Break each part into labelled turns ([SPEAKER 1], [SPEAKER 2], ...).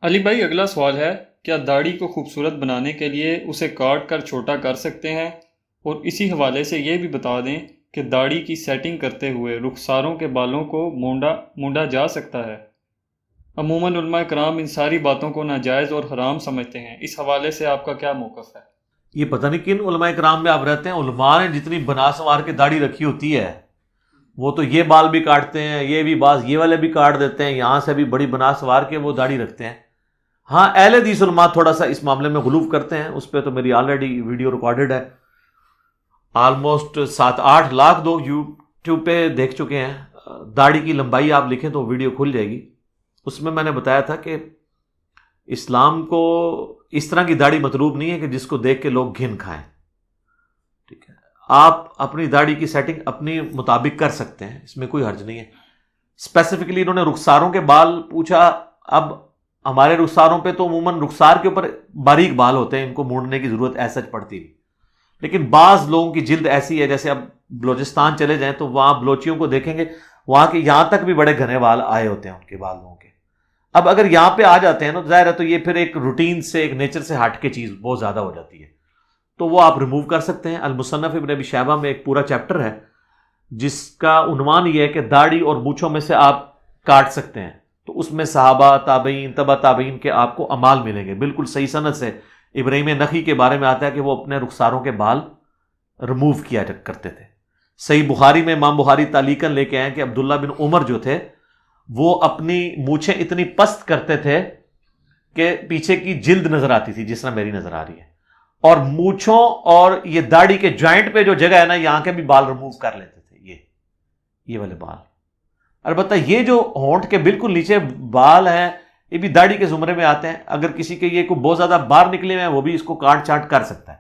[SPEAKER 1] علی بھائی، اگلا سوال ہے، کیا داڑھی کو خوبصورت بنانے کے لیے اسے کاٹ کر چھوٹا کر سکتے ہیں؟ اور اسی حوالے سے یہ بھی بتا دیں کہ داڑھی کی سیٹنگ کرتے ہوئے رخساروں کے بالوں کو مونڈا جا سکتا ہے؟ عموماً علماء کرام ان ساری باتوں کو ناجائز اور حرام سمجھتے ہیں، اس حوالے سے آپ کا کیا موقف ہے؟
[SPEAKER 2] یہ پتہ نہیں کن علماء کرام میں آپ رہتے ہیں. علماء نے جتنی بنا سنوار کے داڑھی رکھی ہوتی ہے وہ تو یہ بال بھی کاٹتے ہیں، یہ بھی بعض یہ والے بھی کاٹ دیتے ہیں، یہاں سے بھی بڑی بنا سنوار کے وہ داڑھی رکھتے ہیں. ہاں، اہل حدیث علماء تھوڑا سا اس معاملے میں غلو کرتے ہیں، اس پہ تو میری آلریڈی ویڈیو ریکارڈڈ ہے. آلموسٹ 7-8 لاکھ لوگ یوٹیوب پہ دیکھ چکے ہیں. داڑھی کی لمبائی آپ لکھیں تو ویڈیو کھل جائے گی. اس میں نے بتایا تھا کہ اسلام کو اس طرح کی داڑھی مطلوب نہیں ہے کہ جس کو دیکھ کے لوگ گھن کھائیں. ٹھیک ہے، آپ اپنی داڑھی کی سیٹنگ اپنی مطابق کر سکتے ہیں، اس میں کوئی حرج نہیں ہے. اسپیسیفکلی انہوں نے رخساروں کے بال پوچھا. اب ہمارے رخساروں پہ تو عموماً رخسار کے اوپر باریک بال ہوتے ہیں، ان کو مونڈنے کی ضرورت ایسا پڑتی نہیں. لیکن بعض لوگوں کی جلد ایسی ہے، جیسے اب بلوچستان چلے جائیں تو وہاں بلوچیوں کو دیکھیں گے، وہاں کے یہاں تک بھی بڑے گھنے بال آئے ہوتے ہیں ان کے بالوں کے. اب اگر یہاں پہ آ جاتے ہیں نا، ظاہر ہے تو یہ پھر ایک روٹین سے، ایک نیچر سے ہٹ کے چیز بہت زیادہ ہو جاتی ہے، تو وہ آپ ریموو کر سکتے ہیں. المصنف ابن ابی شیبہ میں ایک پورا چیپٹر ہے جس کا عنوان یہ ہے کہ داڑھی اور مونچھوں میں سے آپ کاٹ سکتے ہیں. تو اس میں صحابہ، تابعین، تبع تابعین کے آپ کو اعمال ملیں گے بالکل صحیح سند سے. ابراہیم نخعی کے بارے میں آتا ہے کہ وہ اپنے رخساروں کے بال ریموو کیا کرتے تھے. صحیح بخاری میں امام بخاری تعلیقاً لے کے آئے کہ عبداللہ بن عمر جو تھے وہ اپنی مونچھیں اتنی پست کرتے تھے کہ پیچھے کی جلد نظر آتی تھی، جس طرح میری نظر آ رہی ہے. اور مونچھوں اور یہ داڑھی کے جوائنٹ پہ جو جگہ ہے نا، یہاں کے بھی بال ریموو کر لیتے تھے، یہ والے بال. البتہ یہ جو ہونٹ کے بالکل نیچے بال ہیں یہ بھی داڑھی کے زمرے میں آتے ہیں. اگر کسی کے یہ کوئی بہت زیادہ باہر نکلے ہوئے ہیں وہ بھی اس کو کاٹ چاٹ کر سکتا ہے.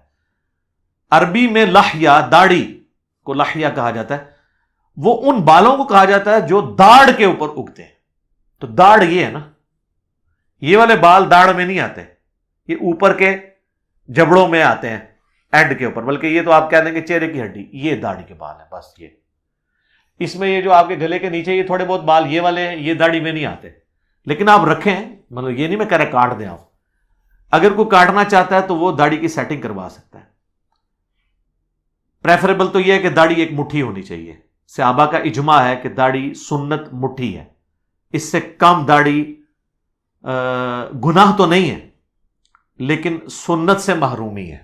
[SPEAKER 2] عربی میں لحیہ، داڑھی کو لحیہ کہا جاتا ہے. وہ ان بالوں کو کہا جاتا ہے جو داڑھ کے اوپر اگتے ہیں. تو داڑھ یہ ہے نا، یہ والے بال داڑھ میں نہیں آتے، یہ اوپر کے جبڑوں میں آتے ہیں، اینڈ کے اوپر. بلکہ یہ تو آپ کہہ دیں گے چہرے کی ہڈی، یہ داڑھی کے بال ہیں بس. یہ اس میں یہ جو آپ کے گلے کے نیچے یہ تھوڑے بہت بال یہ والے ہیں، یہ داڑھی میں نہیں آتے. لیکن آپ رکھیں، مطلب یہ نہیں میں کہہ رہا کاٹ دیں آپ. اگر کوئی کاٹنا چاہتا ہے تو وہ داڑھی کی سیٹنگ کروا سکتا ہے. پریفریبل تو یہ ہے کہ داڑھی ایک مٹھی ہونی چاہیے. صحابہ کا اجماع ہے کہ داڑھی سنت مٹھی ہے، اس سے کم داڑھی گناہ تو نہیں ہے لیکن سنت سے محرومی ہے.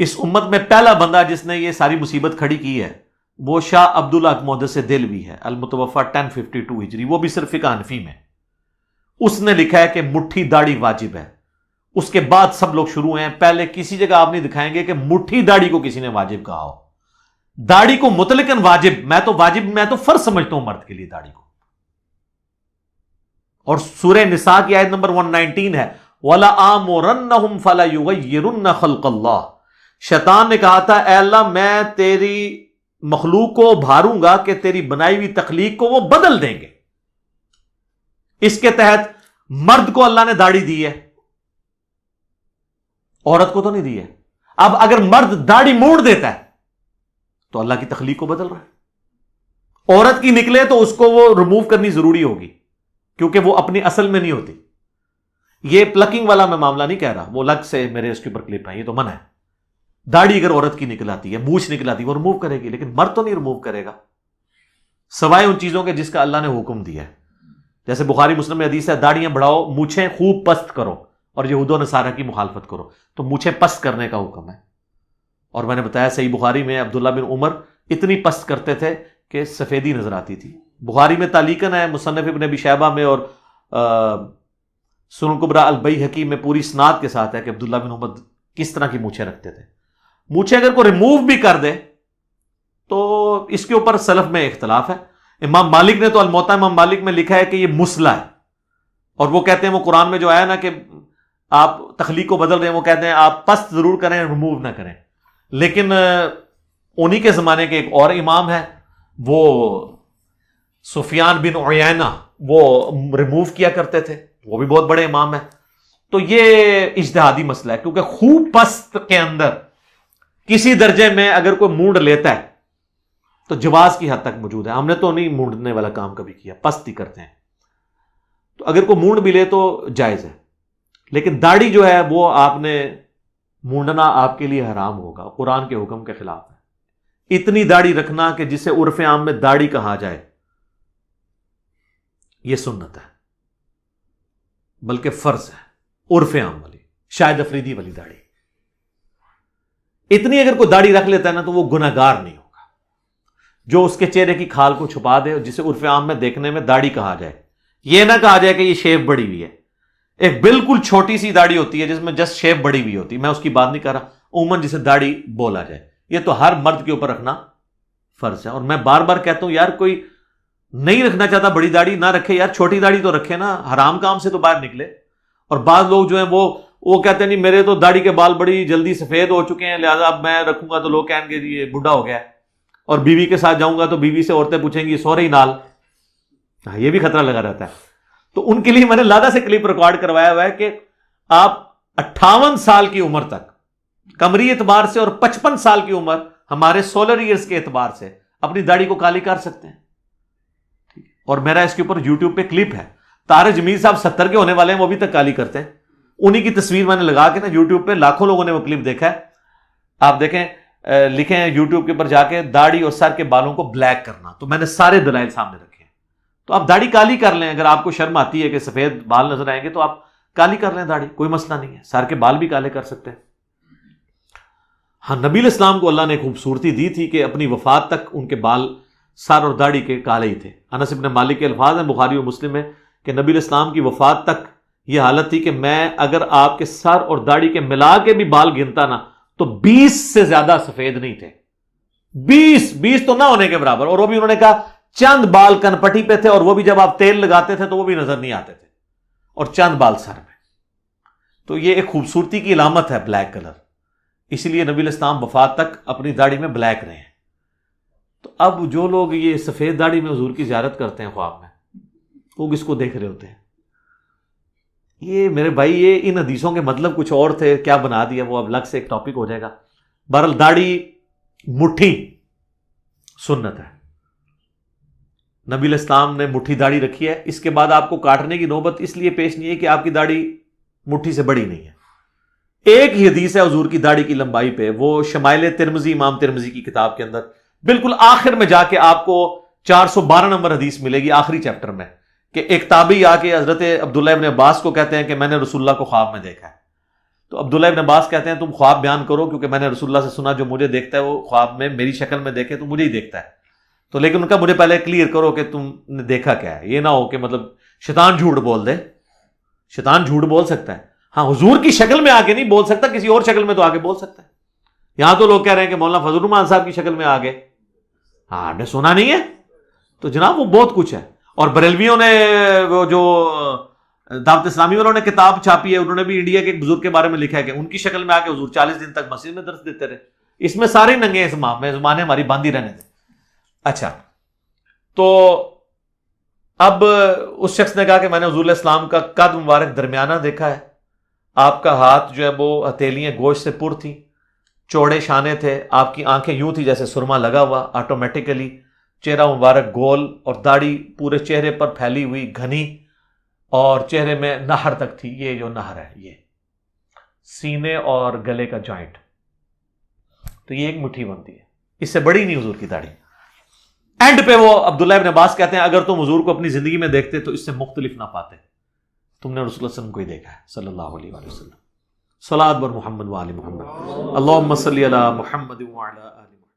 [SPEAKER 2] اس امت میں پہلا بندہ جس نے یہ ساری مصیبت کھڑی کی ہے وہ شاہ عبداللہ محدث دہلوی ہے، المتوفی 1052 ہجری، وہ بھی صرف فقہ حنفی میں. اس نے لکھا ہے کہ مٹھی داڑھی واجب ہے. اس کے بعد سب لوگ شروع ہیں. پہلے کسی جگہ آپ نہیں دکھائیں گے کہ مٹھی داڑھی کو کسی نے واجب کہا ہو. داڑھی کو مطلقاً واجب، میں تو فرض سمجھتا ہوں مرد کے لیے داڑھی کو. اور سورہ نساء کی آیت نمبر 119 ہے، وَلَآمُرَنَّهُمْ فَلَيُغَيِّرُنَّ خَلْقَ اللَّهِ. شیطان نے کہا تھا، اے اللہ میں تیری مخلوق کو بھاروں گا کہ تیری بنائی ہوئی تخلیق کو وہ بدل دیں گے. اس کے تحت مرد کو اللہ نے داڑھی دی ہے، عورت کو تو نہیں دی ہے. اب اگر مرد داڑھی موڑ دیتا ہے تو اللہ کی تخلیق کو بدل رہا ہے. عورت کی نکلے تو اس کو وہ ریموو کرنی ضروری ہوگی کیونکہ وہ اپنی اصل میں نہیں ہوتی. یہ پلکنگ والا میں معاملہ نہیں کہہ رہا، وہ الگ سے میرے اس کے اوپر کلپ ہے، یہ تو منع ہے. داڑھی اگر عورت کی نکل آتی ہے، مونچھ نکل آتی ہے، وہ ریموو کرے گی، لیکن مرد تو نہیں ریموو کرے گا سوائے ان چیزوں کے جس کا اللہ نے حکم دیا ہے. جیسے بخاری مسلم میں حدیث ہے، داڑیاں بڑھاؤ، مونچھیں خوب پست کرو اور یہود و نصارہ کی مخالفت کرو. تو مونچھیں پست کرنے کا حکم ہے. اور میں نے بتایا صحیح بخاری میں عبداللہ بن عمر اتنی پست کرتے تھے کہ سفیدی نظر آتی تھی. بخاری میں تعلیقاً ہے، مصنف ابن ابی شیبہ میں اور سنن کبریٰ البیہقی میں پوری اسناد کے ساتھ ہے کہ عبداللہ بن عمر کس طرح کی مونچھیں رکھتے تھے. مونچھیں اگر کوئی ریموو بھی کر دے تو اس کے اوپر سلف میں اختلاف ہے. امام مالک نے تو الموطا امام مالک میں لکھا ہے کہ یہ مسئلہ ہے، اور وہ کہتے ہیں وہ قرآن میں جو آیا نا کہ آپ تخلیق کو بدل رہے ہیں، وہ کہتے ہیں آپ پست ضرور کریں، ریموو نہ کریں. لیکن انہی کے زمانے کے ایک اور امام ہے، وہ سفیان بن عیینہ، وہ ریموو کیا کرتے تھے، وہ بھی بہت بڑے امام ہیں. تو یہ اجتہادی مسئلہ ہے، کیونکہ خوب پست کے اندر کسی درجے میں اگر کوئی مونڈ لیتا ہے تو جواز کی حد تک موجود ہے. ہم نے تو نہیں مونڈنے والا کام کبھی کیا، پست ہی کرتے ہیں. تو اگر کوئی مونڈ بھی لے تو جائز ہے، لیکن داڑھی جو ہے وہ آپ نے مونڈنا آپ کے لیے حرام ہوگا، قرآن کے حکم کے خلاف ہے۔ اتنی داڑھی رکھنا کہ جسے عرف عام میں داڑھی کہا جائے، یہ سنت ہے، بلکہ فرض ہے، عرف عام والی، شاہد افریدی والی داڑھی۔ اتنی اگر کوئی داڑھی رکھ لیتا ہے نا تو وہ گناہگار نہیں ہوگا، جو اس کے چہرے کی کھال کو چھپا دے، جسے عرف عام میں دیکھنے میں داڑھی کہا جائے، یہ نہ کہا جائے کہ یہ شیو بڑی ہوئی ہے۔ ایک بالکل چھوٹی سی داڑھی ہوتی ہے جس میں جسٹ شیو بڑی ہوئی ہوتی ہے، میں اس کی بات نہیں کر رہا، عموماً جسے داڑھی بولا جائے، یہ تو ہر مرد کے اوپر رکھنا فرض ہے۔ اور میں بار بار کہتا ہوں یار، کوئی نہیں رکھنا چاہتا بڑی داڑھی نہ رکھے یار، چھوٹی داڑھی تو رکھے نا، حرام کام سے تو باہر نکلے۔ اور بعض لوگ جو ہیں وہ کہتے ہیں نہیں میرے تو داڑھی کے بال بڑی جلدی سفید ہو چکے ہیں، لہٰذا اب میں رکھوں گا تو لوگ کہیں گے جی یہ بڈھا ہو گیا ہے، اور بیوی کے ساتھ جاؤں گا تو بیوی سے عورتیں پوچھیں گی سو رہی نال، یہ بھی خطرہ لگا رہتا ہے۔ تو ان کے لیے میں نے لادا سے کلپ ریکارڈ کروایا ہوا ہے کہ آپ 58 سال کی عمر تک قمری اعتبار سے اور 55 سال کی عمر ہمارے سولر ایئرز کے اعتبار سے اپنی داڑھی کو کالی کر سکتے ہیں۔ اور میرا اس کے اوپر یوٹیوب پہ کلپ ہے، طارق جمیل صاحب 70 کے ہونے والے ہیں، وہ ابھی تک کالی کرتے ہیں، انہی کی تصویر میں نے لگا کے نا یوٹیوب پہ، لاکھوں لوگوں نے وہ کلپ دیکھا ہے۔ آپ دیکھیں، لکھیں یوٹیوب کے اوپر جا کے داڑھی اور سر کے بالوں کو بلیک کرنا، تو میں نے سارے دلائل سامنے رکھے ہیں۔ تو آپ داڑھی کالی کر لیں، اگر آپ کو شرم آتی ہے کہ سفید بال نظر آئیں گے تو آپ کالی کر لیں داڑھی، کوئی مسئلہ نہیں ہے، سر کے بال بھی کالے کر سکتے ہیں۔ ہاں، نبی علیہ السلام کو اللہ نے خوبصورتی دی تھی کہ اپنی وفات تک ان کے بال سر اور داڑھی کے کالے ہی تھے۔ انس بن مالک کے الفاظ ہیں بخاری و مسلم میں کہ نبی علیہ السلام کی وفات تک یہ حالت تھی کہ میں اگر آپ کے سر اور داڑھی کے ملا کے بھی بال گنتا نا تو 20 سے زیادہ سفید نہیں تھے، 20 تو نہ ہونے کے برابر۔ اور وہ بھی انہوں نے کہا چند بال کن پٹی پہ تھے، اور وہ بھی جب آپ تیل لگاتے تھے تو وہ بھی نظر نہیں آتے تھے، اور چند بال سر میں۔ تو یہ ایک خوبصورتی کی علامت ہے بلیک کلر، اسی لیے نبی علیہ السلام وفات تک اپنی داڑھی میں بلیک رہے ہیں۔ تو اب جو لوگ یہ سفید داڑھی میں حضور کی زیارت کرتے ہیں خواب میں، وہ کس کو دیکھ رہے ہوتے ہیں؟ یہ میرے بھائی، یہ ان حدیثوں کے مطلب کچھ اور تھے، کیا بنا دیا وہ اب الگ سے ایک ٹاپک ہو جائے گا۔ بہرحال داڑھی مٹھی سنت ہے، نبی علیہ السلام نے مٹھی داڑھی رکھی ہے۔ اس کے بعد آپ کو کاٹنے کی نوبت اس لیے پیش نہیں ہے کہ آپ کی داڑھی مٹھی سے بڑی نہیں ہے۔ ایک ہی حدیث ہے حضور کی داڑھی کی لمبائی پہ، وہ شمائل ترمذی، امام ترمذی کی کتاب کے اندر بالکل آخر میں جا کے آپ کو 412 نمبر حدیث ملے گی آخری چیپٹر میں، کہ ایک تابعی آ کے حضرت عبداللہ ابن عباس کو کہتے ہیں کہ میں نے رسول اللہ کو خواب میں دیکھا ہے۔ تو عبداللہ ابن عباس کہتے ہیں تم خواب بیان کرو، کیونکہ میں نے رسول اللہ سے سنا جو مجھے دیکھتا ہے وہ خواب میں میری شکل میں دیکھے تو مجھے ہی دیکھتا ہے۔ تو لیکن ان کا مجھے پہلے کلیئر کرو کہ تم نے دیکھا کیا ہے، یہ نہ ہو کہ مطلب شیطان جھوٹ بول دے۔ شیطان جھوٹ بول سکتا ہے، ہاں حضور کی شکل میں آ کے نہیں بول سکتا، کسی اور شکل میں تو آ کے بول سکتا ہے۔ یہاں تو لوگ کہہ رہے ہیں کہ مولانا فضل الرحمان صاحب کی شکل میں آ گئے، ہاں آپ نے سنا نہیں ہے؟ تو جناب وہ بہت کچھ ہے۔ اور بریلویوں نے وہ جو دعوت اسلامی والوں نے کتاب چھاپی ہے، انہوں نے بھی انڈیا کے ایک بزرگ کے بارے میں لکھا ہے کہ ان کی شکل میں آ کے حضور 40 دن تک مسجد میں درس دیتے رہے۔ اس میں سارے ننگے ہیں، زمانے ہماری باندھی رہنے دیں۔ اچھا، تو اب اس شخص نے کہا کہ میں نے حضور علیہ السلام کا قد مبارک درمیانہ دیکھا ہے، آپ کا ہاتھ جو ہے وہ ہتھیلیاں گوشت سے پر تھیں، چوڑے شانے تھے، آپ کی آنکھیں یوں تھی جیسے سرما لگا ہوا آٹومیٹیکلی، چہرہ مبارک گول اور داڑھی پورے چہرے پر پھیلی ہوئی گھنی، اور چہرے میں نہر تک تھی۔ یہ جو نہر ہے یہ سینے اور گلے کا جوائنٹ، تو یہ ایک مٹھی بنتی ہے، اس سے بڑی نہیں حضور کی داڑھی۔ اینڈ پہ وہ عبداللہ ابن عباس کہتے ہیں اگر تم حضور کو اپنی زندگی میں دیکھتے تو اس سے مختلف نہ پاتے، تم نے رسول اللہ صلی اللہ علیہ وسلم کو ہی دیکھا ہے صلی اللہ علیہ وآلہ وسلم۔ صلاۃ بر محمد وآل محمد، اللہم صلی علی محمد وعلی آل